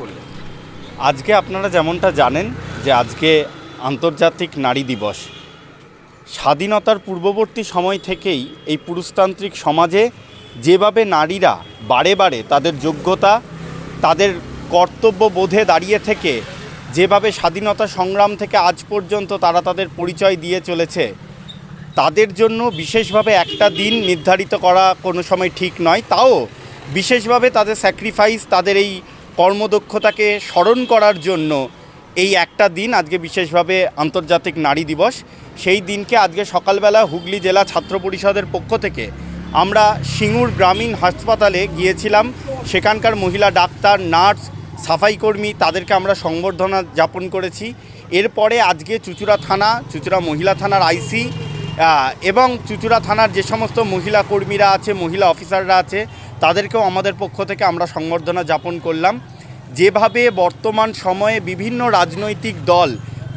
করলেন? আজকে আপনারা যেমনটা জানেন যে আজকে আন্তর্জাতিক নারী দিবস। স্বাধীনতার পূর্ববর্তী সময় থেকেই এই পুরুষতান্ত্রিক সমাজে যেভাবে নারীরা বারে বারে তাদের যোগ্যতা, তাদের কর্তব্যবোধে দাঁড়িয়ে থেকে যেভাবে স্বাধীনতা সংগ্রাম থেকে আজ পর্যন্ত তারা তাদের পরিচয় দিয়ে চলেছে, তাদের জন্য বিশেষভাবে একটা দিন নির্ধারিত করা কোনো সময় ঠিক নয়। তাও বিশেষভাবে তাদের স্যাক্রিফাইস, তাদের এই কর্মদক্ষতাকে স্মরণ করার জন্য এই একটা দিন আজকে বিশেষভাবে আন্তর্জাতিক নারী দিবস। সেই দিনকে আজকে সকালবেলা হুগলি জেলা ছাত্র পরিষদের পক্ষ থেকে আমরা সিঙ্গুর গ্রামীণ হাসপাতালে গিয়েছিলাম। সেখানকার মহিলা ডাক্তার, নার্স, সাফাইকর্মী তাদেরকে আমরা সংবর্ধনা জ্ঞাপন করেছি। এরপরে আজকে চুঁচুড়া থানা, চুঁচুড়া মহিলা থানার আইসি এবং চুঁচুড়া থানার যে সমস্ত মহিলা কর্মীরা আছে, মহিলা অফিসাররা আছে, তাদেরকেও আমাদের পক্ষ থেকে আমরা সংবর্ধনা জ্ঞাপন করলাম। যেভাবে বর্তমান সময়ে বিভিন্ন রাজনৈতিক দল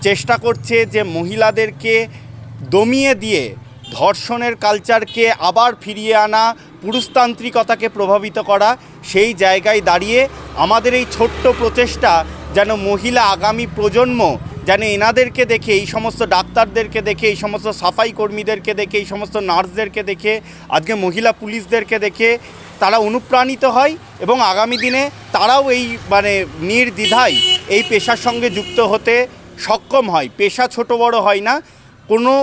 চেষ্টা করছে যে মহিলাদেরকে দমিয়ে দিয়ে ধর্ষণের কালচারকে আবার ফিরিয়ে আনা, পুরুষতান্ত্রিকতাকে প্রভাবিত করা, সেই জায়গায় দাঁড়িয়ে আমাদের এই ছোট্ট প্রচেষ্টা যেন মহিলা আগামী প্রজন্ম যেন এনাদেরকে দেখে, এই সমস্ত ডাক্তারদেরকে দেখে, এই সমস্ত সাফাই কর্মীদেরকে দেখে, এই সমস্ত নার্সদেরকে দেখে, আজকে মহিলা পুলিশদেরকে দেখে তারা অনুপ্রাণিত হয় এবং আগামী দিনে তারাও এই নির্দ্বিধায় এই পেশার সঙ্গে যুক্ত হতে সক্ষম হয়। পেশা ছোট বড় হয় না, কোনো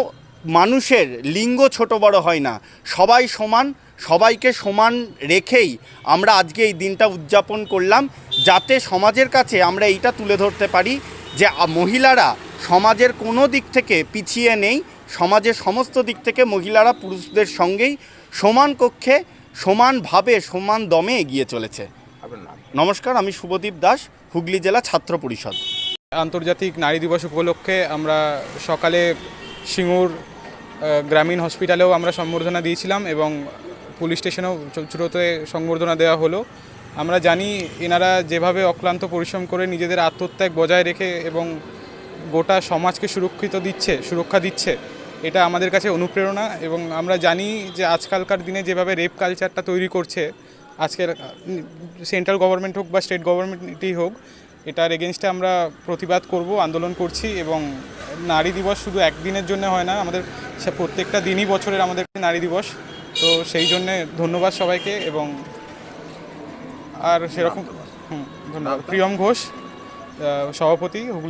মানুষের লিঙ্গ ছোট বড় হয় না, সবাই সমান, সবাইকে সমান রেখেই আমরা আজকে এই দিনটা উদযাপন করলাম, যাতে সমাজের কাছে আমরা এইটা তুলে ধরতে পারি যে মহিলারা সমাজের কোনো দিক থেকে পিছিয়ে নেই। সমাজের সমস্ত দিক থেকে মহিলারা পুরুষদের সঙ্গেই সমান কক্ষে, সমানভাবে, সমান দমে এগিয়ে চলেছে। নমস্কার, আমি শুভদীপ দাস, হুগলি জেলা ছাত্র পরিষদ। আন্তর্জাতিক নারী দিবস উপলক্ষে আমরা সকালে সিঙ্গুর গ্রামীণ হসপিটালেও আমরা সংবর্ধনা দিয়েছিলাম এবং পুলিশ স্টেশনেও চুঁচুড়োতে সংবর্ধনা দেওয়া হলো। আমরা জানি এনারা যেভাবে অক্লান্ত পরিশ্রম করে নিজেদের আত্মত্যাগ বজায় রেখে এবং গোটা সমাজকে সুরক্ষা দিচ্ছে, এটা আমাদের কাছে অনুপ্রেরণা। এবং আমরা জানি যে আজকালকার দিনে যেভাবে রেপ কালচারটা তৈরি করছে, আজকের সেন্ট্রাল গভর্নমেন্ট হোক বা স্টেট গভর্নমেন্টই হোক, এটার এগেনস্টে আমরা প্রতিবাদ করব, আন্দোলন করছি। এবং নারী দিবস শুধু একদিনের জন্য হয় না, আমাদের প্রত্যেকটা দিনই বছরের আমাদের নারী দিবস। তো সেই জন্যে ধন্যবাদ সবাইকে। এবং আর সেরকম ধন্যবাদ। প্রিয়ম ঘোষ, সভাপতি, হুগলি।